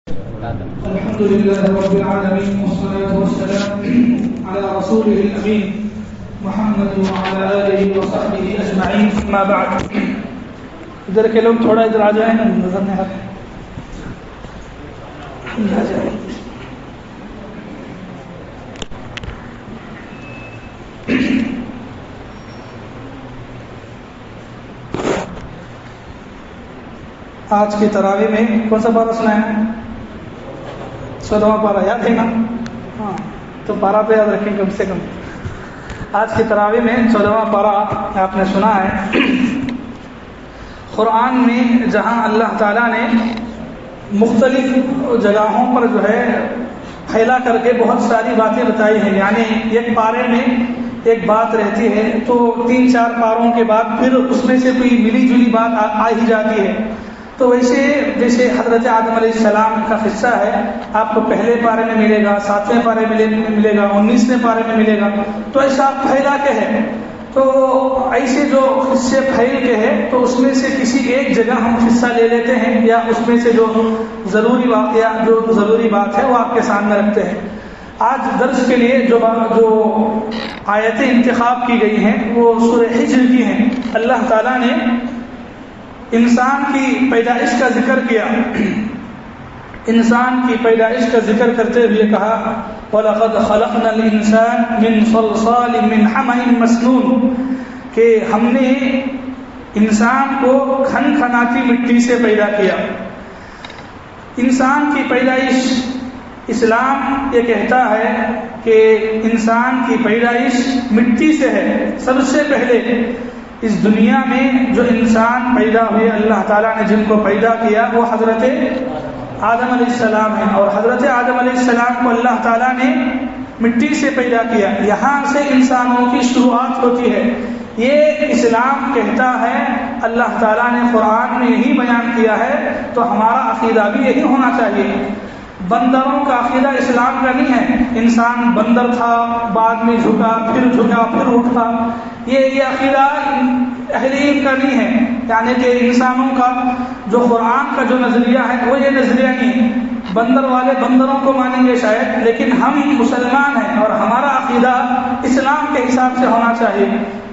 الحمد لله رب العالمين والصلاة والسلام على رسوله الأمين محمد وعلى آله وصحبه أجمعين. ما بعد. ادھر کے لوگ تھوڑا ادھر آ جائیں نا, نظر نہیں آ جائیں. آج کی تراویح میں کون سا پارہ سنا ہے؟ 14واں پارہ یاد ہے نا؟ ہاں, تو پارہ پہ یاد رکھیں کم سے کم. آج کی تراویح میں 14واں پارہ آپ نے سنا ہے. قرآن میں جہاں اللہ تعالیٰ نے مختلف جگہوں پر جو ہے پھیلا کر کے بہت ساری باتیں بتائی ہیں, یعنی ایک پارے میں ایک بات رہتی ہے تو 3-4 پاروں کے بعد پھر اس میں سے کوئی ملی جلی بات آ ہی جاتی ہے. تو ویسے جیسے حضرت آدم علیہ السلام کا قصہ ہے, آپ کو پہلے پارے میں ملے گا, 7ویں پارے میں ملے گا, 19ویں پارے میں ملے گا. تو ایسا پھیلا کے ہے. تو ایسے جو قصے پھیل کے ہے تو اس میں سے کسی ایک جگہ ہم حصہ لے لیتے ہیں, یا اس میں سے جو ضروری واقعہ جو ضروری بات ہے وہ آپ کے سامنے رکھتے ہیں. آج درس کے لیے جو آیتیں انتخاب کی گئی ہیں وہ سورہ حجر کی ہیں. اللہ تعالیٰ نے انسان کی پیدائش کا ذکر کیا. انسان کی پیدائش کا ذکر کرتے ہوئے کہا وَلَقَدْ خَلَقْنَا الْإِنسَانَ مِنْ صَلْصَالٍ مِنْ حَمَإٍ مَسْنُونٍ, کہ ہم نے انسان کو کھنکھناتی مٹی سے پیدا کیا. انسان کی پیدائش, اسلام یہ کہتا ہے کہ انسان کی پیدائش مٹی سے ہے. سب سے پہلے اس دنیا میں جو انسان پیدا ہوئے, اللہ تعالیٰ نے جن کو پیدا کیا وہ حضرت آدم علیہ السلام ہیں, اور حضرت آدم علیہ السلام کو اللہ تعالیٰ نے مٹی سے پیدا کیا. یہاں سے انسانوں کی شروعات ہوتی ہے. یہ اسلام کہتا ہے, اللہ تعالیٰ نے قرآن میں یہی بیان کیا ہے, تو ہمارا عقیدہ بھی یہی ہونا چاہیے. بندروں کا عقیدہ اسلام کا نہیں ہے. انسان بندر تھا, بعد میں جھکا, پھر اٹھا. یہ عقیدہ اہل علم کا نہیں ہے. یعنی کہ انسانوں کا جو قرآن کا جو نظریہ ہے وہ یہ نظریہ نہیں. بندر والے بندروں کو مانیں گے شاید, لیکن ہم مسلمان ہیں اور ہمارا عقیدہ اسلام کے حساب سے ہونا چاہیے.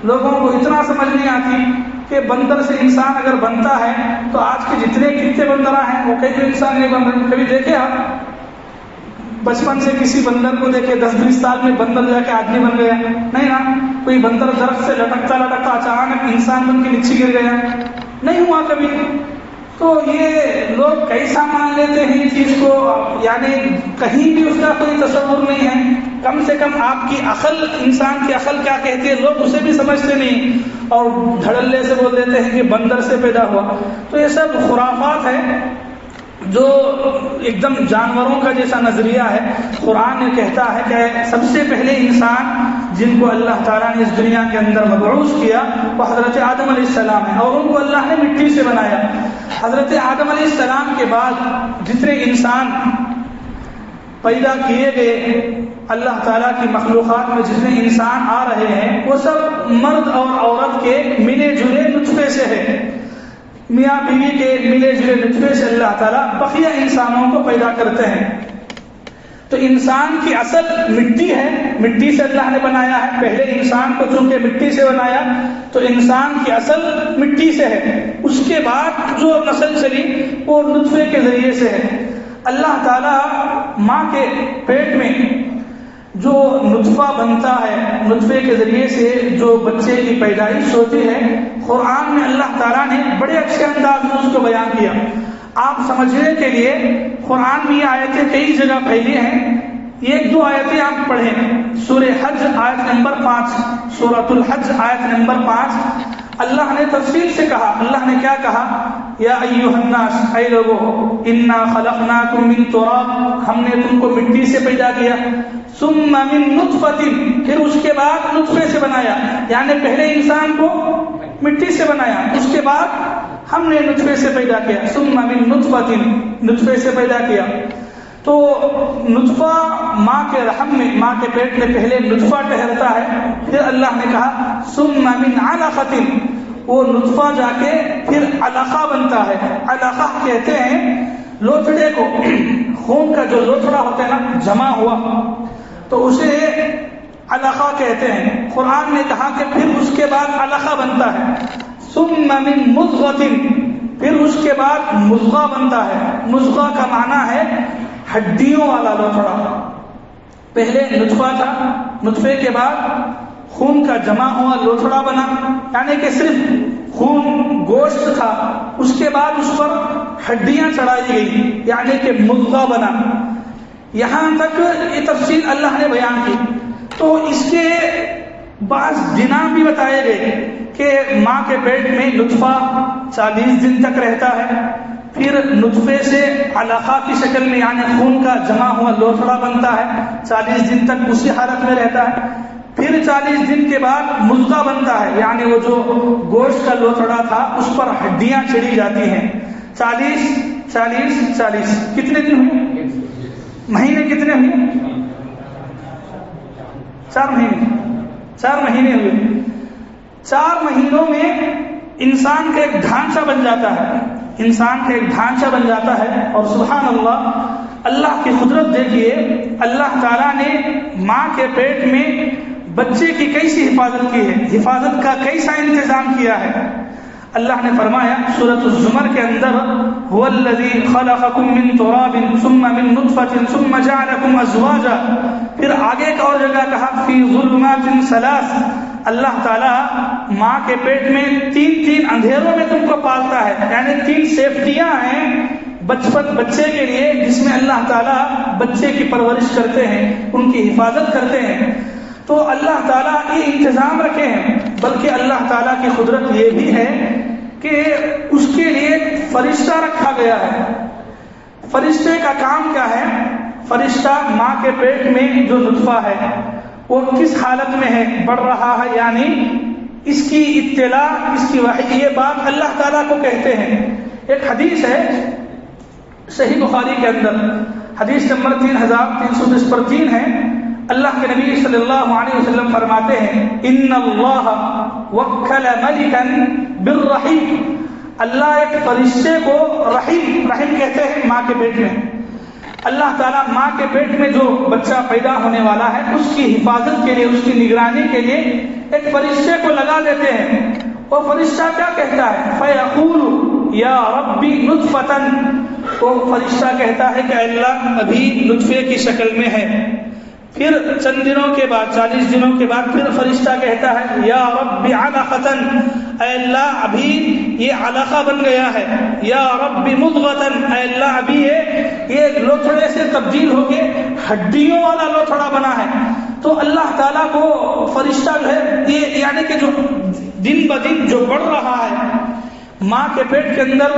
لوگوں کو اتنا سمجھ نہیں آتی کہ بندر سے انسان اگر بنتا ہے تو آج کے کتنے بندر ہیں وہ کئی انسان نہیں بن رہے. کبھی دیکھے آپ بچپن سے کسی بندر کو دیکھے 10-20 سال میں بندر جا کے آدمی بن گیا؟ نہیں نا. کوئی بندر درخت سے لٹکتا اچانک انسان بن کے نیچے گر گیا؟ نہیں ہوا کبھی. تو یہ لوگ کیسا مان لیتے ہیں اس چیز کو, یعنی کہیں بھی اس کا کوئی تصور نہیں ہے. کم سے کم آپ کی عقل, انسان کی عقل کیا کہتی ہے, لوگ اسے بھی سمجھتے نہیں, اور دھڑلے سے بول دیتے ہیں کہ بندر سے پیدا ہوا. تو یہ سب خرافات ہے جو ایک دم جانوروں کا جیسا نظریہ ہے. قرآن یہ کہتا ہے کہ سب سے پہلے انسان جن کو اللہ تعالیٰ نے اس دنیا کے اندر مبعوث کیا وہ حضرت آدم علیہ السلام ہے, اور ان کو اللہ نے مٹی سے بنایا. حضرت آدم علیہ السلام کے بعد جتنے انسان پیدا کیے گئے, اللہ تعالیٰ کی مخلوقات میں جتنے انسان آ رہے ہیں وہ سب مرد اور عورت کے ملے جلے نطفے سے ہے. میاں بیوی کے ملے جلے نطفے سے اللہ تعالیٰ بقیہ انسانوں کو پیدا کرتے ہیں. تو انسان کی اصل مٹی ہے, مٹی سے اللہ نے بنایا ہے. پہلے انسان کو چونکہ مٹی سے بنایا تو انسان کی اصل مٹی سے ہے. اس کے بعد جو نسل چلی وہ نطفے کے ذریعے سے ہے. اللہ تعالیٰ ماں کے پیٹ میں جو نطفہ بنتا ہے, نطفے کے ذریعے سے جو بچے کی پیدائش ہوتی ہے, قرآن میں اللہ تعالیٰ نے بڑے اچھے انداز میں اس کو بیان کیا. آپ سمجھنے کے لیے قرآن میں یہ آیتیں کئی جگہ پھیلی ہیں. 1-2 آیتیں آپ پڑھیں. سورہ حج آیت نمبر 5, سورۃ الحج آیت نمبر 5, اللہ نے تفصیل سے کہا. اللہ نے کیا کہا؟ یا ایھا الناس, اے لوگو, انا خلقناکم من تراب, ہم نے تم کو مٹی سے پیدا کیا. ثم من نطفۃ, پھر اس کے بعد نطفے سے بنایا. یعنی پہلے انسان کو مٹی سے بنایا, اس کے بعد ہم نے نطفے سے پیدا کیا. ثم من نطفۃ, نطفے سے پیدا کیا. تو نطفہ ماں کے رحم میں, ماں کے پیٹ میں پہلے نطفہ ٹھہرتا ہے. پھر اللہ نے کہا ثم من علقۃ, وہ نطفہ جا کے پھر علقہ بنتا ہے. علقہ کہتے ہیں لوتھڑے کو. خون کا جو لوتھڑا ہوتا ہے نا جمع ہوا تو اسے علقہ کہتے ہیں. قرآن نے کہا کہ پھر اس کے بعد علقہ بنتا ہے. ثم من مضغۃ، پھر اس کے بعد مضغہ بنتا ہے. مضغہ کا معنی ہے ہڈیوں والا لوتھڑا. پہلے نطفہ تھا، نطفے کے بعد خون کا جمع ہوا لوتھڑا بنا، یعنی کہ صرف خون گوشت تھا، اس کے بعد اس پر ہڈیاں چڑھائی گئی یعنی کہ مضغہ بنا. یہاں تک یہ تفصیل اللہ نے بیان کی. تو اس کے بعض دناں بھی بتائے گئے کہ ماں کے پیٹ میں نطفہ 40 دن تک رہتا ہے، پھر نطفے سے علقہ کی شکل میں یعنی خون کا جمع ہوا لوتھڑا بنتا ہے، 40 دن تک اسی حالت میں رہتا ہے. پھر 40 دن کے بعد مضغہ بنتا ہے یعنی وہ جو گوشت کا لوتھڑا تھا اس پر ہڈیاں چڑھی جاتی ہیں. 40 کتنے دن ہوئے؟ مہینے کتنے ہوئے؟ 4 مہینے ہوئے. 4 مہینوں میں انسان کا ایک ڈھانچہ بن جاتا ہے، انسان کا ایک ڈھانچہ بن جاتا ہے. اور سبحان اللہ، اللہ کی قدرت دیکھیے، اللہ تعالیٰ نے ماں کے پیٹ میں بچے کی کیسی حفاظت کی ہے، حفاظت کا کیسا انتظام کیا ہے. اللہ نے فرمایا سورۃ الزمر کے اندر هو الذی خلقکم من تراب ثم من نطفة ثم جعلکم ازواجا. پھر آگے ایک اور جگہ کہا فی ظلمات ثلاث. اللہ تعالیٰ ماں کے پیٹ میں 3 اندھیروں میں تم کو پالتا ہے، یعنی 3 سیفتیاں ہیں بچے کے لیے جس میں اللہ تعالیٰ بچے کی پرورش کرتے ہیں، ان کی حفاظت کرتے ہیں. تو اللہ تعالیٰ یہ انتظام رکھے ہیں. بلکہ اللہ تعالیٰ کی قدرت یہ بھی ہے کہ اس کے لیے فرشتہ رکھا گیا ہے. فرشتے کا کام کیا ہے؟ فرشتہ ماں کے پیٹ میں جو نطفہ ہے وہ کس حالت میں ہے، بڑھ رہا ہے، یعنی اس کی اطلاع، اس کی وحی، یہ بات اللہ تعالیٰ کو کہتے ہیں. ایک حدیث ہے صحیح بخاری کے اندر، حدیث نمبر 3310 پر 3 ہے. اللہ کے نبی صلی اللہ علیہ وسلم فرماتے ہیں ان اللہ وکل ملکا بالرحیم. اللہ ایک فرشتے کو رحیم کہتے ہیں ماں کے پیٹ میں. اللہ تعالیٰ ماں کے پیٹ میں جو بچہ پیدا ہونے والا ہے اس کی حفاظت کے لیے، اس کی نگرانی کے لیے ایک فرشتے کو لگا دیتے ہیں. وہ فرشتہ کیا کہتا ہے؟ فیقول یا ربی نطفۃ. وہ فرشتہ کہتا ہے کہ اللہ ابھی نطفے کی شکل میں ہے. پھر چند دنوں کے بعد، 40 دنوں کے بعد پھر فرشتہ کہتا ہے یا رب علقۃ. اے اللہ ابھی یہ علقہ بن گیا ہے. یا رب مضغۃ. اے اللہ ابھی یہ لوتھڑے سے تبدیل ہو کے ہڈیوں والا لوتھڑا بنا ہے. تو اللہ تعالیٰ کو فرشتہ جو ہے یہ یعنی کہ جو دن بدن جو بڑھ رہا ہے ماں کے پیٹ کے اندر،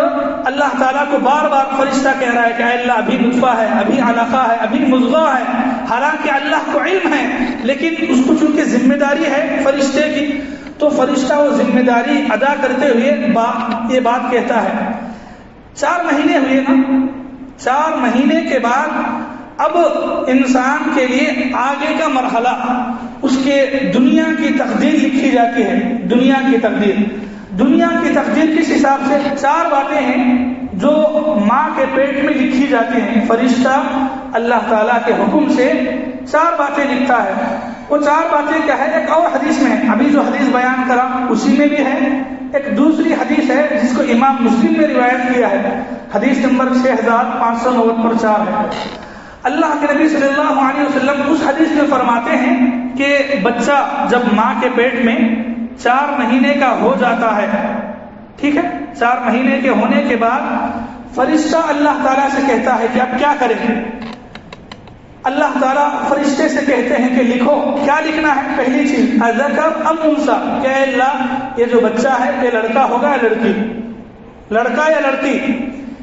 اللہ تعالیٰ کو بار بار فرشتہ کہہ رہا ہے کہ اے اللہ ابھی نطفہ ہے، ابھی علقہ ہے، ابھی مضغہ ہے. حالانکہ اللہ کو علم ہے لیکن اس کو چونکہ ذمہ داری ہے فرشتے کی، تو فرشتہ وہ ذمہ داری ادا کرتے ہوئے یہ بات کہتا ہے. 4 مہینے ہوئے نا. 4 مہینے کے بعد اب انسان کے لیے آگے کا مرحلہ، اس کے دنیا کی تقدیر لکھی جاتی ہے. دنیا کی تقدیر کس حساب سے؟ 4 باتیں ہیں جو ماں کے پیٹ میں لکھی جاتی ہیں. فرشتہ اللہ تعالیٰ کے حکم سے 4 باتیں لکھتا ہے. وہ 4 باتیں کیا ہے؟ ایک اور حدیث میں ہے، ابھی جو حدیث بیان کرا اسی میں بھی ہے. ایک دوسری حدیث ہے جس کو امام مسلم نے روایت کیا ہے، حدیث نمبر 6590 پر 4 ہے. اللہ کے نبی صلی اللہ علیہ وسلم اس حدیث میں فرماتے ہیں کہ بچہ جب ماں کے پیٹ میں 4 مہینے کا ہو جاتا ہے، ٹھیک ہے، 4 مہینے کے ہونے کے بعد فرشتہ اللہ تعالیٰ سے کہتا ہے کہ اب کیا کریں. اللہ تعالیٰ فرشتے سے کہتے ہیں کہ لکھو. کیا لکھنا ہے؟ پہلی چیز اذکر ام انثی، کہ اللہ یہ جو بچہ ہے یہ لڑکا ہوگا یا لڑکی، لڑکا یا لڑکی،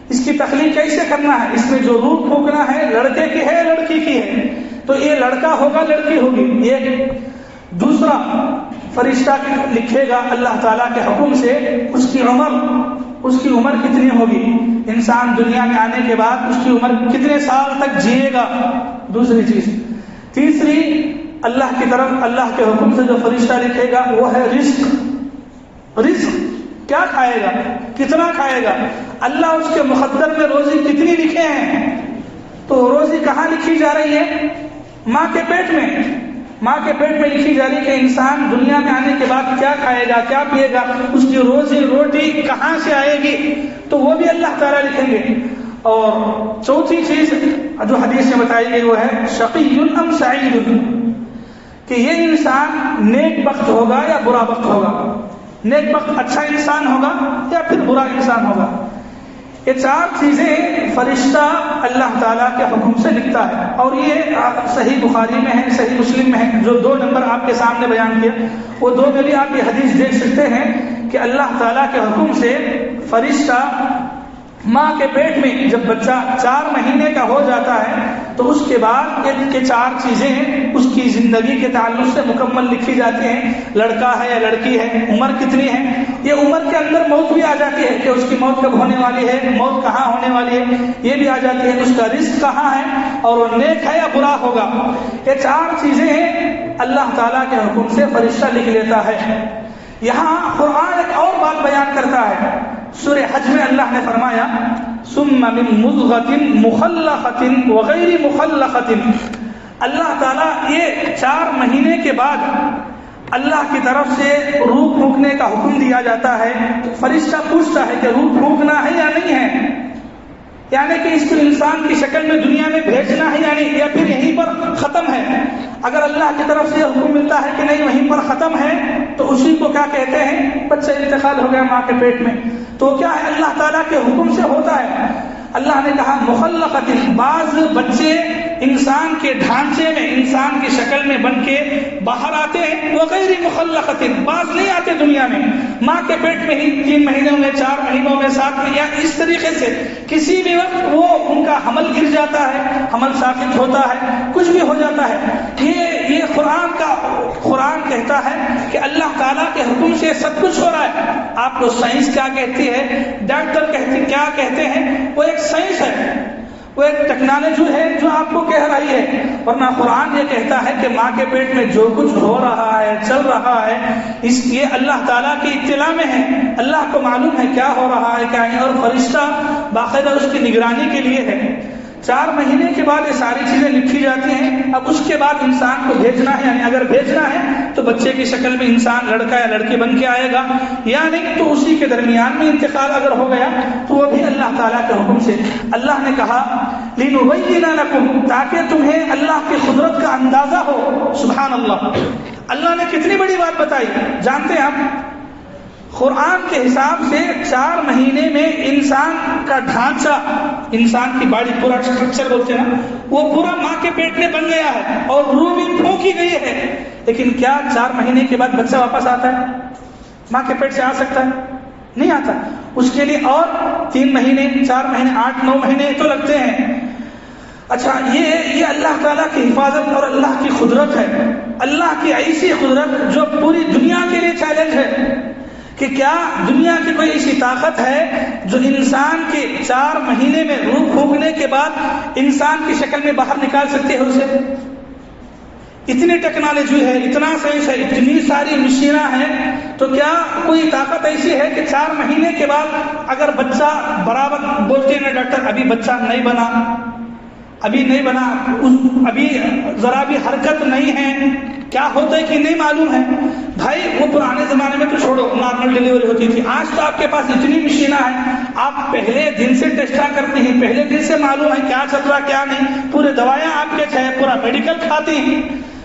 اس کی تخلیق کیسے کرنا ہے، اس میں جو روح پھونکنا ہے لڑکے کی ہے لڑکی کی ہے، تو یہ لڑکا ہوگا لڑکی ہوگی. یہ دوسرا فرشتہ لکھے گا اللہ تعالیٰ کے حکم سے اس کی عمر کتنی ہوگی، انسان دنیا میں آنے کے بعد اس کی عمر کتنے سال تک جیے گا، دوسری چیز. تیسری اللہ کی طرف اللہ کے حکم سے جو فرشتہ لکھے گا وہ ہے رزق کیا کھائے گا، کتنا کھائے گا. اللہ اس کے مقدر میں روزی کتنی لکھے ہیں، تو کہاں لکھی جا رہی ہے؟ ماں کے پیٹ میں. ماں کے پیٹ میں لکھی جا رہی ہے کہ انسان دنیا میں آنے کے بعد کیا کھائے گا، کیا پیے گا، اس کی روزی روٹی کہاں سے آئے گی، تو وہ بھی اللہ تعالیٰ لکھیں گے. اور چوتھی چیز جو حدیث میں بتائی گئی وہ ہے شقی ام سعید، کہ یہ انسان نیک بخت ہوگا یا برا بخت ہوگا. نیک بخت اچھا انسان ہوگا یا پھر برا انسان ہوگا. یہ چار چیزیں فرشتہ اللہ تعالیٰ کے حکم سے لکھتا ہے. اور یہ صحیح بخاری میں ہے، صحیح مسلم میں ہے. جو 2 نمبر آپ کے سامنے بیان کیا وہ 2 میں بھی آپ یہ حدیث دیکھ سکتے ہیں کہ اللہ تعالیٰ کے حکم سے فرشتہ ماں کے پیٹ میں جب بچہ 4 مہینے کا ہو جاتا ہے تو اس کے بعد یہ 4 چیزیں اس کی زندگی کے تعلق سے مکمل لکھی جاتی ہیں. لڑکا ہے یا لڑکی ہے، عمر کتنی ہے، یہ عمر کے اندر موت بھی آ جاتی ہے کہ اس کی موت کب ہونے والی ہے، موت کہاں ہونے والی ہے، یہ بھی آ جاتی ہے. اس کا رزق کہاں ہے اور وہ نیک ہے یا برا ہوگا. یہ 4 چیزیں اللہ تعالیٰ کے حکم سے فرشتہ لکھ لیتا ہے. یہاں قرآن ایک اور بات بیان کرتا ہے. سورہ حج میں اللہ نے فرمایا ثم من مضغۃ مخلقۃ وغیر مخلقۃ. اللہ تعالیٰ یہ 4 مہینے کے بعد اللہ کی طرف سے روح پھونکنے کا حکم دیا جاتا ہے. فرشتہ پوچھتا ہے کہ روح پھونکنا ہے یا نہیں ہے، یعنی کہ اس کو انسان کی شکل میں دنیا میں بھیجنا ہے یا نہیں، یا پھر یہیں پر ختم ہے. اگر اللہ کی طرف سے حکم ملتا ہے کہ نہیں وہیں پر ختم ہے تو اسی کو کیا کہتے ہیں؟ بچہ انتقال ہو گیا ماں کے پیٹ میں. تو کیا ہے؟ اللہ تعالیٰ کے حکم سے ہوتا ہے. اللہ نے کہا مخلقۃ، بعض بچے انسان کے ڈھانچے میں، انسان کی شکل میں بن کے باہر آتے ہیں، وغیر مخلقۃ، بعض نہیں آتے دنیا میں، ماں کے پیٹ میں ہی 3 مہینوں میں، 4 مہینوں میں، 7 میں، یا اس طریقے سے کسی بھی وقت وہ ان کا حمل گر جاتا ہے، حمل ساقط ہوتا ہے، کچھ بھی ہو جاتا ہے. یہ قرآن کہتا ہے کہ اللہ تعالیٰ کے حکم سے سب کچھ ہو رہا ہے. آپ کو سائنس کیا کہتی ہے، ڈاکٹر کیا کہتے ہیں، وہ ایک سائنس ہے، وہ ایک ٹیکنالوجی ہے جو آپ کو کہہ رہی ہے. ورنہ قرآن یہ کہتا ہے کہ ماں کے پیٹ میں جو کچھ ہو رہا ہے، چل رہا ہے، یہ اللہ تعالیٰ کی اطلاع میں ہے. اللہ کو معلوم ہے کیا ہو رہا ہے کیا نہیں، اور فرشتہ باقاعدہ اس کی نگرانی کے لیے ہے. 4 مہینے کے بعد یہ ساری چیزیں لکھی جاتی ہیں. اب اس کے بعد انسان کو بھیجنا ہے، یعنی اگر بھیجنا ہے تو بچے کی شکل میں انسان لڑکا یا لڑکی بن کے آئے گا، یا نہیں تو اسی کے درمیان میں انتقال اگر ہو گیا تو وہ بھی اللہ تعالیٰ کے حکم سے. اللہ نے کہا لِنُبَيِّنَ لَكُمْ، تاکہ تمہیں اللہ کی قدرت کا اندازہ ہو. سبحان اللہ، اللہ نے کتنی بڑی بات بتائی. جانتے ہیں ہم قرآن کے حساب سے 4 مہینے میں انسان کا ڈھانچہ، انسان کی باڈی، پورا اسٹرکچر بولتے ہیں نا، وہ پورا ماں کے پیٹ میں بن گیا ہے اور روح بھی پھونکی گئی ہے. لیکن کیا 4 مہینے کے بعد بچہ واپس آتا ہے؟ ماں کے پیٹ سے آ سکتا ہے؟ نہیں آتا. اس کے لیے اور 3 مہینے، 4 مہینے، 8 9 مہینے تو لگتے ہیں. اچھا، یہ اللہ تعالیٰ کی حفاظت اور اللہ کی قدرت ہے. اللہ کی ایسی قدرت جو پوری دنیا کے لیے چیلنج ہے کہ کیا دنیا کی کوئی ایسی طاقت ہے جو انسان کے 4 مہینے میں روح پھونکنے کے بعد انسان کی شکل میں باہر نکال سکتے ہیں اسے؟ اتنی ٹیکنالوجی ہے، اتنا سائنس ہے، اتنی ساری مشینیں ہیں، تو کیا کوئی طاقت ایسی ہے کہ 4 مہینے کے بعد اگر بچہ برابر، بولتے ہیں ڈاکٹر ابھی بچہ نہیں بنا، ابھی ذرا بھی حرکت نہیں ہے، کیا ہوتا ہے کہ نہیں معلوم ہے؟ بھائی وہ پرانے زمانے میں تو چھوڑو، نارمل ڈیلیوری ہوتی تھی. آج تو آپ کے پاس اتنی مشینیں ہیں، آپ پہلے دن سے ٹیسٹاں کرتے ہیں، پہلے دن سے معلوم ہے کیا چل رہا کیا نہیں، پورے دوائیاں آپ کے چاہے پورا میڈیکل کھاتے ہیں.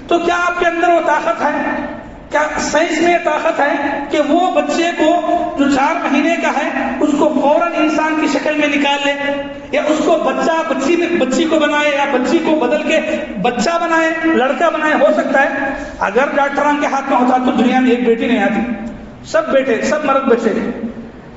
تو کیا آپ کے اندر وہ طاقت ہے؟ کیا سائنس میں طاقت ہے کہ وہ بچے کو جو 4 مہینے کا ہے اس کو فوراً انسان کی شکل میں نکال لے، یا اس کو بچی کو بنائے، یا بچی کو بدل کے بچہ بنائے، لڑکا بنائے؟ ہو سکتا ہے. اگر ڈاکٹران کے ہاتھ میں ہوتا تو دنیا میں ایک بیٹی نہیں آتی، سب بیٹے، سب مرد بچے.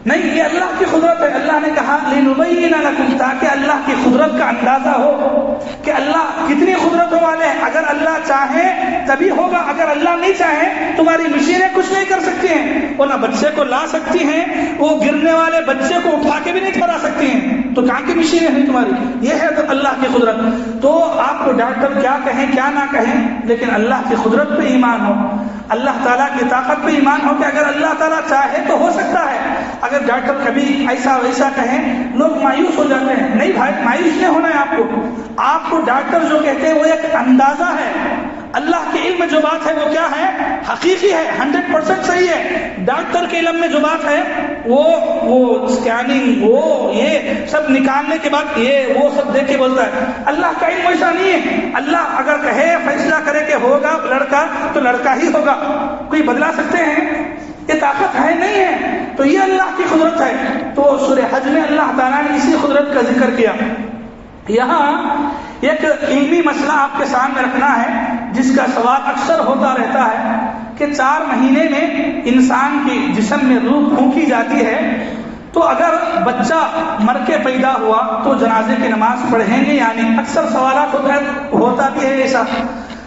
نہیں، یہ اللہ کی قدرت ہے. اللہ نے کہا لِنُبَيِّنَ لَكُمْ، تاکہ اللہ کی قدرت کا اندازہ ہو کہ اللہ کتنی قدرتوں والے ہیں. اگر اللہ چاہے تبھی ہوگا، اگر اللہ نہیں چاہے تمہاری مشینیں کچھ نہیں کر سکتی ہیں. وہ نہ بچے کو لا سکتی ہیں، وہ گرنے والے بچے کو اٹھا کے بھی نہیں کھڑا سکتی ہیں، تو کہاں کی مشینیں ہیں تمہاری؟ یہ ہے تو اللہ کی قدرت. تو آپ کو ڈاکٹر کیا کہیں کیا نہ کہیں، لیکن اللہ کی قدرت پہ ایمان ہو. اللہ تعالیٰ کی طاقت پہ ایمان ہو کہ اگر اللہ تعالیٰ چاہے تو ہو سکتا ہے. اگر ڈاکٹر کبھی ایسا ویسا کہیں لوگ مایوس ہو جاتے ہیں. نہیں بھائی، مایوس نہیں ہونا ہے آپ کو ڈاکٹر جو کہتے ہیں وہ ایک اندازہ ہے. اللہ کے علم میں جو بات ہے وہ کیا ہے؟ حقیقی ہے، 100% صحیح ہے. ڈاکٹر کے علم میں جو بات ہے وہ اسکیننگ، وہ یہ سب نکالنے کے بعد یہ وہ سب دیکھ کے بولتا ہے. اللہ کا علم ایسا نہیں ہے. اللہ اگر کہے، فیصلہ کرے کہ ہوگا لڑکا تو لڑکا ہی ہوگا. کوئی بدلا سکتے ہیں؟ یہ طاقت ہے نہیں ہے. تو یہ اللہ کی قدرت ہے. تو سورہ حج میں اللہ تعالیٰ نے اسی قدرت کا ذکر کیا. یہاں ایک علمی مسئلہ آپ کے سامنے رکھنا ہے جس کا سوال اکثر ہوتا رہتا ہے کہ 4 مہینے میں انسان کی جسم میں روح پھونکی جاتی ہے، تو اگر بچہ مر کے پیدا ہوا تو جنازے کی نماز پڑھیں گے؟ یعنی اکثر سوالات ہوتا بھی ہے ایسا.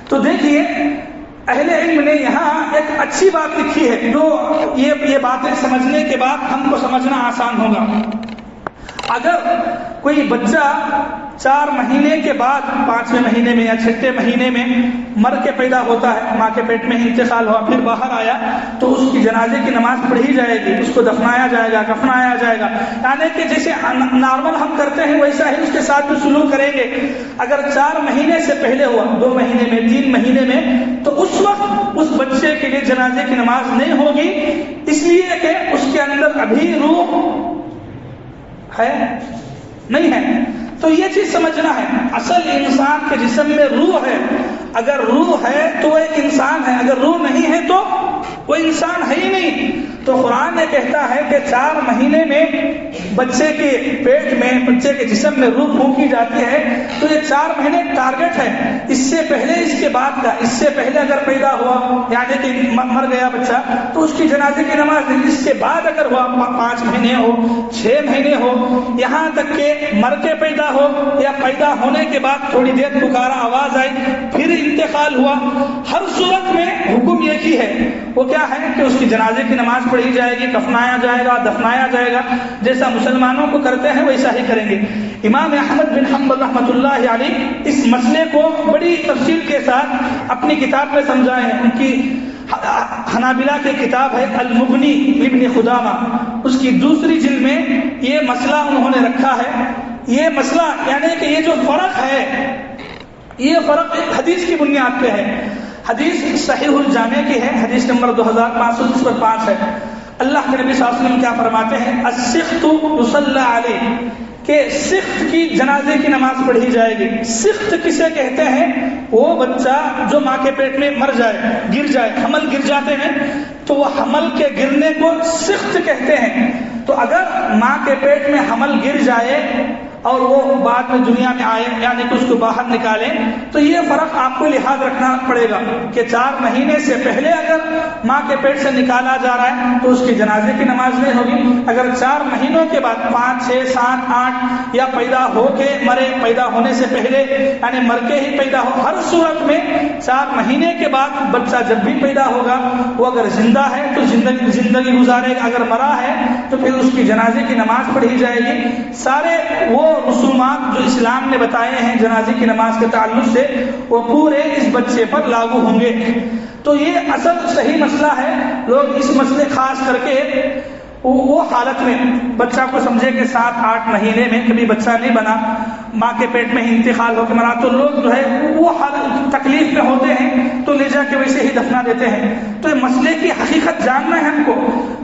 تو دیکھیے، اہل علم نے یہاں ایک اچھی بات لکھی ہے جو یہ باتیں سمجھنے کے بعد ہم کو سمجھنا آسان ہوگا. اگر کوئی بچہ 4 مہینے کے بعد 5ویں مہینے میں یا 6 مہینے میں مر کے پیدا ہوتا ہے، ماں کے پیٹ میں انتقال ہوا، پھر باہر آیا، تو اس کی جنازے کی نماز پڑھی جائے گی، اس کو دفنایا جائے گا، کفنایا جائے گا. یعنی کہ جیسے نارمل ہم کرتے ہیں ویسا ہی اس کے ساتھ بھی سلوک کریں گے. اگر 4 مہینے سے پہلے ہوا، 2 مہینے میں، 3 مہینے میں، تو اس وقت اس بچے کے لیے جنازے کی نماز نہیں ہوگی، اس لیے کہ اس کے اندر ابھی روح ہے نہیں ہے. تو یہ چیز سمجھنا ہے. اصل انسان کے جسم میں روح ہے. اگر روح ہے تو وہ ایک انسان ہے، اگر روح نہیں ہے تو وہ انسان ہے ہی نہیں. تو قرآن نے کہتا ہے کہ 4 مہینے میں بچے کے پیٹ میں، بچے کے جسم میں روح پھونکی جاتی ہے. تو یہ 4 مہینے ٹارگٹ ہے. اس سے پہلے، اس کے بعد کا، اس سے پہلے اگر پیدا ہوا یعنی کہ مر گیا بچہ تو اس کی جنازے کی نماز نہیں. اس کے بعد اگر ہوا 5 مہینے ہو، 6 مہینے ہو، یہاں تک کہ مر کے پیدا ہو یا پیدا ہونے کے بعد تھوڑی دیر پکارا، آواز آئی، پھر انتقال ہوا، ہر صورت میں حکم ایک ہی ہے. وہ کیا ہے کہ اس کی جنازے کی نماز پڑھی جائے گی، کفنایا جائے گا، دفنایا جائے گا. جیسا مسلمانوں کو کرتے ہیں ویسا ہی کریں گے. امام احمد بن حنبل رحمۃ اللہ علیہ اس مسئلے کو بڑی تفصیل کے ساتھ اپنی کتاب میں سمجھائے ہیں. ان کی حنابلہ کی کتاب ہے المغنی ابن قدامہ، اس کی 2 جلد میں یہ مسئلہ انہوں نے رکھا ہے. یہ مسئلہ یعنی کہ یہ جو فرق ہے، یہ فرق ایک حدیث کی بنیاد پہ ہے. حدیث صحیح الجامع کی ہے، حدیث نمبر 2505 ہے. اللہ کے نبی صلی اللہ علیہ وسلم کیا فرماتے ہیں؟ السخط یصلی علیہ، کہ سخت کی جنازے کی نماز پڑھی جائے گی. سخت کسے کہتے ہیں؟ وہ بچہ جو ماں کے پیٹ میں مر جائے، گر جائے، حمل گر جاتے ہیں تو وہ حمل کے گرنے کو سخت کہتے ہیں. تو اگر ماں کے پیٹ میں حمل گر جائے اور وہ بعد میں دنیا میں آئے یعنی کہ اس کو باہر نکالیں، تو یہ فرق آپ کو لحاظ رکھنا پڑے گا کہ 4 مہینے سے پہلے اگر ماں کے پیٹ سے نکالا جا رہا ہے تو اس کی جنازے کی نماز نہیں ہوگی. اگر 4 مہینوں کے بعد 5، 6، 7، 8 یا پیدا ہو کے مرے، پیدا ہونے سے پہلے یعنی مر کے ہی پیدا ہو، ہر صورت میں 4 مہینے کے بعد بچہ جب بھی پیدا ہوگا وہ اگر زندہ ہے تو زندگی گزارے گا، اگر مرا ہے تو پھر اس کی جنازے کی نماز پڑھی جائے گی. سارے وہ رسومات جو اسلام نے بتائے ہیں جنازے کی نماز کے تعلق سے وہ پورے اس بچے پر لاگو ہوں گے. تو یہ اصل صحیح مسئلہ ہے. لوگ اس مسئلے خاص کر کے وہ حالت میں بچہ کو سمجھے کہ 7-8 مہینے میں کبھی بچہ نہیں بنا، ماں کے پیٹ میں ہی انتقال ہو کے مرا، تو لوگ جو ہے وہ حالت تکلیف میں ہوتے ہیں تو لے جا کے ویسے ہی دفنا دیتے ہیں. تو یہ مسئلے کی حقیقت جاننا ہے ہم کو.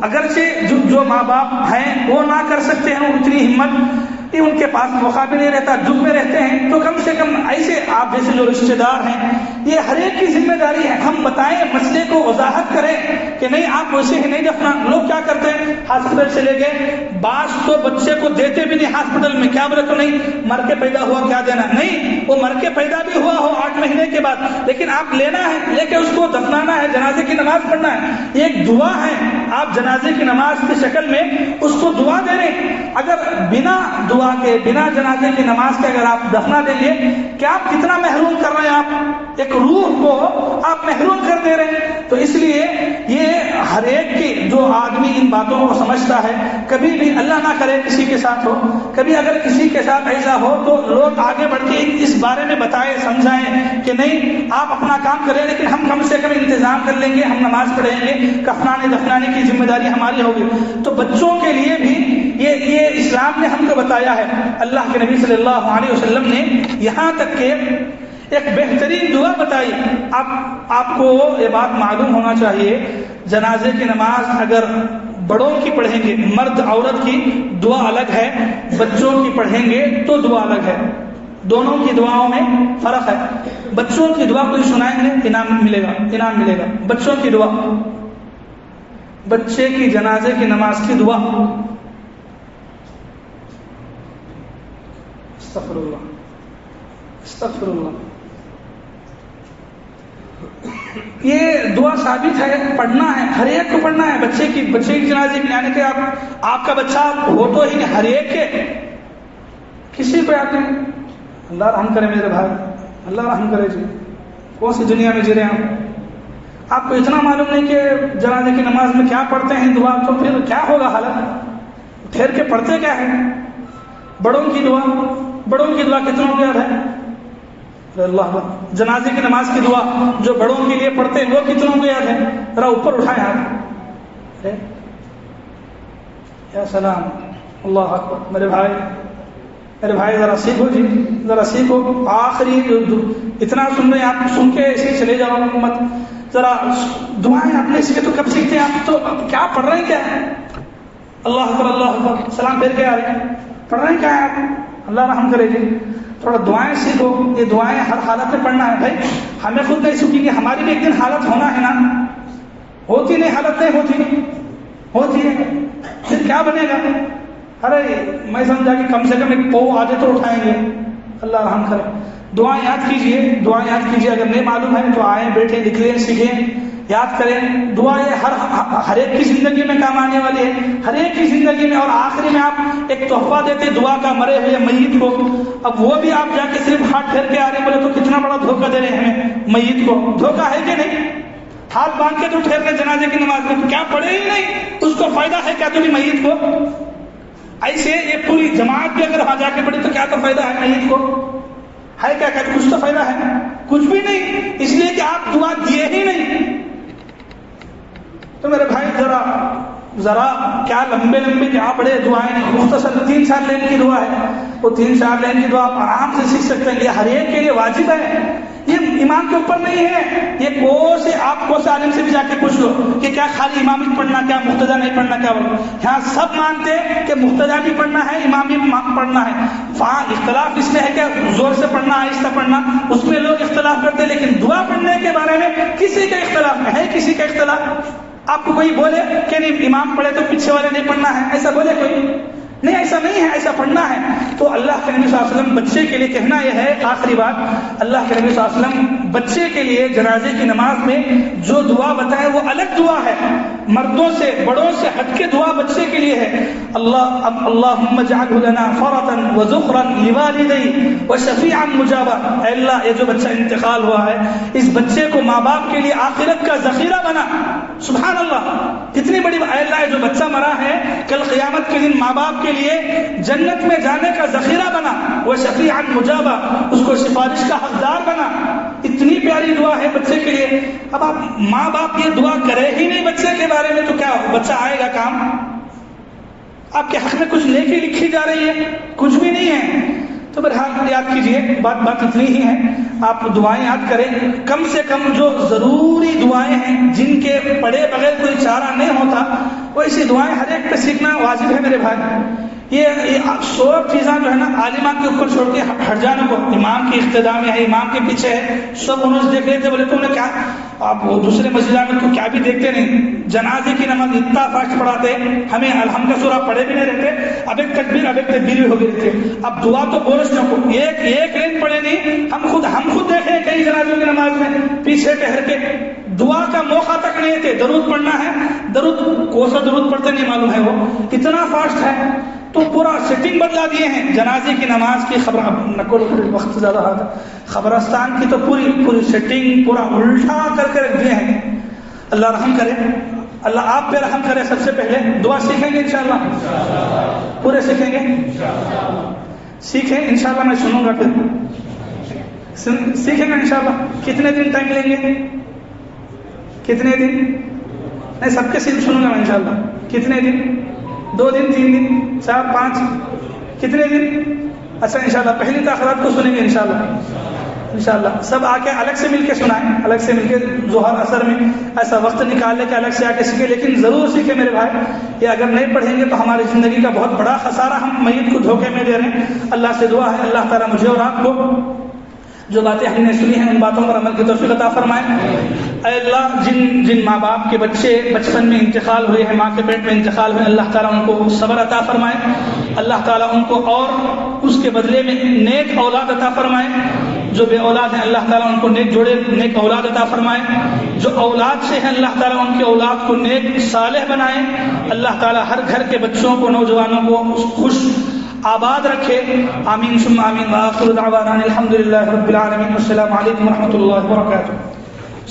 اگرچہ جو ماں باپ ہیں وہ نہ کر سکتے ہیں اتنی ہمت، ان کے پاس موقع بھی نہیں رہتا، دکھ میں رہتے ہیں، تو کم سے کم ایسے آپ جیسے جو رشتہ دار ہیں، یہ ہر ایک کی ذمہ داری ہے ہم بتائیں، مسئلے کو وضاحت کریں کہ نہیں آپ ویسے ہی نہیں دفنا. لوگ کیا کرتے ہیں، ہاسپٹل سے لے گئے، بعض تو بچے کو دیتے بھی نہیں ہاسپٹل میں، کیا بولے تو نہیں مر کے پیدا ہوا کیا دینا، نہیں وہ مر کے پیدا بھی ہوا ہو 8 مہینے کے بعد، لیکن آپ لینا ہے، لے کے اس کو دفنانا ہے، جنازے کی نماز پڑھنا ہے. یہ ایک دعا ہے، آپ جنازے کی نماز کی شکل میں اس کو دعا دے رہے ہیں. اگر بنا دعا کے، بنا جنازے کی نماز کے اگر آپ دفنا دیں گے، کیا آپ کتنا محروم کر رہے ہیں، آپ ایک روح کو آپ محروم کر دے رہے ہیں. تو اس لیے یہ ہر ایک کی جو آدمی ان باتوں کو سمجھتا ہے، کبھی بھی اللہ نہ کرے کسی کے ساتھ ہو، کبھی اگر کسی کے ساتھ ایسا ہو تو لوگ آگے بڑھ کے اس بارے میں بتائیں سمجھائیں کہ نہیں آپ اپنا کام کریں لیکن ہم کم سے کم انتظام کر لیں گے، ہم نماز پڑھیں گے، کفنانے دفنانے کی ذمہ داری ہماری ہوگی۔ تو بچوں کے لیے بھی یہ اسلام نے ہم کو بتایا ہے۔ اللہ کے نبی صلی اللہ علیہ وسلم نے یہاں تک کہ ایک بہترین دعا بتائی۔ آپ کو یہ بات معلوم ہونا چاہیے، جنازے کی نماز اگر بڑوں کی پڑھیں گے، مرد عورت کی دعا الگ ہے، بچوں کی پڑھیں گے تو دعا الگ ہے، دونوں کی دعاؤں میں فرق ہے۔ بچوں کی دعا کوئی سنائیں گے انعام ملے گا۔ بچوں کی دعا، بچے کی جنازے کی نماز کی دعا، استغفر اللہ، یہ دعا ثابت ہے، پڑھنا ہے، ہر ایک کو پڑھنا ہے۔ بچے کی جنازے کی، یعنی کہ آپ کا بچہ ہو تو ہی نہیں، ہر ایک کے، کسی کو آپ نے، اللہ رحم کرے میرے بھائی، اللہ رحم کرے جی، کون سی دنیا میں جی رہے ہیں آپ کو اتنا معلوم نہیں کہ جنازے کی نماز میں کیا پڑھتے ہیں دعا، تو پھر کیا ہوگا حالت؟ ٹھہر کے پڑھتے کیا ہے؟ بڑوں کی دعا کتنوں کو یاد ہے؟ اللہ، جنازے کی نماز کی دعا جو بڑوں کے لیے پڑھتے ہیں وہ کتنوں کو یاد ہے؟ ذرا اوپر اٹھائیں ہاتھ، یا سلام، اللہ اکبر۔ میرے بھائی ذرا سیکھو جی، ذرا سیکھو، آخری اتنا سن رہے ہیں آپ، سن کے ایسے چلے جاؤ مت، ذرا دعائیں آپ نے سیکھے تو کب سیکھتے ہیں آپ؟ تو کیا پڑھ رہے ہیں؟ کیا ہے؟ اللہ اکبر، سلام پھیر کے آ رہے ہیں، پڑھ رہے ہیں کیا ہے آپ؟ اللہ رحم کرے جی، تھوڑا دعائیں سیکھو، یہ دعائیں ہر حالت میں پڑھنا ہے بھائی، ہمیں خود نہیں سیکھیں گے، ہماری بھی ایک دن حالت ہونا ہے نا، ہوتی نہیں، حالت نہیں ہوتی ہے، پھر کیا بنے گا؟ ارے میں سمجھا کہ کم سے کم ایک پو آدھے تو اٹھائیں گے، اللہ رحم کرے۔ دعائیں یاد کیجیے، اگر نہیں معلوم ہے تو آئیں، بیٹھیں، لکھ لیں، سیکھیں، یاد کریں۔ دعائیں ہر ایک کی زندگی میں کام آنے والی ہے، ہر ایک کی زندگی میں۔ اور آخری میں آپ ایک تحفہ دیتے دعا کا مرے ہوئے میت کو، اب وہ بھی آپ جا کے صرف ہاتھ پھیر کے آ رہے بولے تو کتنا بڑا دھوکہ دے رہے ہیں ہمیں میت کو، دھوکہ ہے کہ نہیں؟ ہاتھ باندھ کے تو ٹھہر رہے جنازے کی نماز میں، کیا پڑھے ہی نہیں، اس کو فائدہ ہے کیا تمہیں میت کو؟ ایسے یہ پوری جماعت بھی اگر وہاں جا کے پڑھی تو کیا تو فائدہ ہے میت کو؟ ہے کیا؟ کچھ تو فائدہ ہے؟ کچھ بھی نہیں، اس لیے کہ آپ دعا دیے ہی نہیں۔ تو میرے بھائی ذرا کیا لمبے کیا بڑے دعائیں، مختصر 3-4 لائن کی دعا ہے، وہ 3-4 لائن کی دعا آپ آرام سے سیکھ سکتے ہیں، یہ ہر ایک کے لیے واجب ہے، یہ امام کے اوپر نہیں ہے۔ یہ آپ کو سے عالم سے بھی جا کے پوچھ لو کہ کیا خالی امام ہی پڑھنا، کیا مقتدیٰ نہیں پڑھنا، کیا بولو؟ یہاں سب مانتے ہیں کہ مقتدیٰ بھی پڑھنا ہے، امام بھی پڑھنا ہے۔ اختلاف اس میں ہے کہ زور سے پڑھنا، آہستہ پڑھنا، اس میں لوگ اختلاف کرتے ہیں، لیکن دعا پڑھنے کے بارے میں کسی کا اختلاف نہیں ہے، کسی کا اختلاف۔ آپ کو کوئی بولے کہ نہیں امام پڑھے تو پیچھے والے نہیں پڑھنا ہے، ایسا بولے کوئی؟ نہیں، ایسا نہیں ہے، ایسا پڑھنا ہے۔ تو اللہ کے نبی صلی اللہ علیہ وسلم بچے کے لیے کہنا یہ ہے، آخری بات، اللہ کے نبی صلی اللہ علیہ وسلم بچے کے لیے جنازے کی نماز میں جو دعا بتائے وہ الگ دعا ہے، مردوں سے بڑوں سے ہٹ کے دعا بچے کے لیے ہے۔ اللہم اجعلہ لنا فرطا وذخرا لوالدی وشفیعا مجابا، اے اللہ یہ جو بچہ انتقال ہوا ہے اس بچے کو ماں باپ کے لیے آخرت کا ذخیرہ بنا۔ سبحان اللہ، کتنی بڑی، اے اللہ یہ جو بچہ مرا ہے کل قیامت کے دن ماں باپ کے لیے جنت میں جانے کا ذخیرہ بنا، وہ شفیعا مجابا، اس کو سفارش کا حقدار بنا۔ اتنی پیاری دعا ہے بچے کے لیے۔ اب آپ ماں باپ یہ دعا کرے ہی نہیں بچے کے بارے میں تو کیا بچہ آئے گا کام؟ آپ کے حق میں کچھ نیکی لکھی جا رہی ہے؟ کچھ بھی نہیں ہے۔ تو بہرحال یاد کیجئے، بات اتنی ہی ہے، آپ دعائیں یاد کریں، کم سے کم جو ضروری دعائیں ہیں جن کے پڑھے بغیر کوئی چارہ نہیں ہوتا، وہ ایسی دعائیں ہر ایک پہ سیکھنا واجب ہے میرے بھائی۔ یہ سب چیزاں جو ہے نا عالمہ کے اوپر چھوڑ کے ہٹ جانے کو، امام کی اقتداء میں ہے، امام کے پیچھے ہے، سب انہوں سے دیکھ رہے تھے، بولے تم نے کیا، آپ وہ دوسرے مسجد میں تو کیا بھی دیکھتے نہیں، جنازے کی نماز اتنا فاسٹ پڑھاتے، ہمیں الحمد کا سورہ پڑھے بھی نہیں رہتے، اب ایک تکبیر بھی ہو گئی تھی، اب دعا تو بولش نہ کو، ایک لائن پڑھے نہیں، ہم خود دیکھے ہیں کئی جنازوں کی نماز میں پیچھے ٹہر کے، دعا کا موقع تک نہیں تھے، درود پڑھنا ہے، درود کون سا درود پڑھتے نہیں معلوم ہے، وہ اتنا فاسٹ ہے، تو پورا سیٹنگ بدلا دیے ہیں جنازے کی نماز کی۔ خبر نقل وقت زیادہ ہے، خبرستان کی تو پوری سیٹنگ پورا الٹا کر کے رکھ دیے ہیں۔ اللہ رحم کرے، اللہ آپ پہ رحم کرے. سب سے پہلے دعا سیکھیں گے انشاءاللہ، پورے سیکھیں گے، سیکھیں انشاءاللہ. میں سنوں گا، پھر سیکھیں گے انشاءاللہ. کتنے دن ٹائم لیں گے؟ کتنے دن؟ نہیں، سب کے صرف سنوں گا میں انشاءاللہ. کتنے دن؟ 2 دن، 3 دن، 4، 5، کتنے دن؟ اچھا انشاءاللہ پہلی تاخیرات کو سنیں گے انشاءاللہ. سب آ کے الگ سے مل کے سنائیں، الگ سے مل کے ظہر اثر میں ایسا وقت نکال لے کے الگ سے آ کے سیکھیں. لیکن ضرور سیکھیں میرے بھائی، یہ اگر نہیں پڑھیں گے تو ہماری زندگی کا بہت بڑا خسارہ ہم میت کو دھوکے میں دے رہے ہیں. اللہ سے دعا ہے اللہ تعالیٰ مجھے اور آپ کو جو باتیں ہم نے سنی ہیں ان باتوں پر عمل کی توفیق عطا فرمائے. اے اللہ، جن ماں باپ کے بچے بچپن میں انتقال ہوئے ہیں، ماں کے پیٹ میں انتقال ہوئے، اللہ تعالیٰ ان کو صبر عطا فرمائے. اللہ تعالیٰ ان کو اور اس کے بدلے میں نیک اولاد عطا فرمائے. جو بے اولاد ہیں اللہ تعالیٰ ان کو نیک جوڑے، نیک اولاد عطا فرمائے. جو اولاد سے ہیں اللہ تعالیٰ ان کے اولاد کو نیک صالح بنائے. اللہ تعالیٰ ہر گھر کے بچوں کو، نوجوانوں کو خوش آباد رکھے. آمین ثم آمین. وآخر دعوانا الحمدللہ رب العالمین. السلام علیکم ورحمۃ اللہ وبرکاتہ.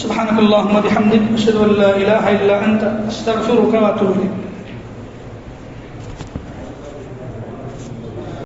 سبحانک اللہم وبحمدک، اشہد ان لا الہ الا انت، استغفرک واتوب الیک.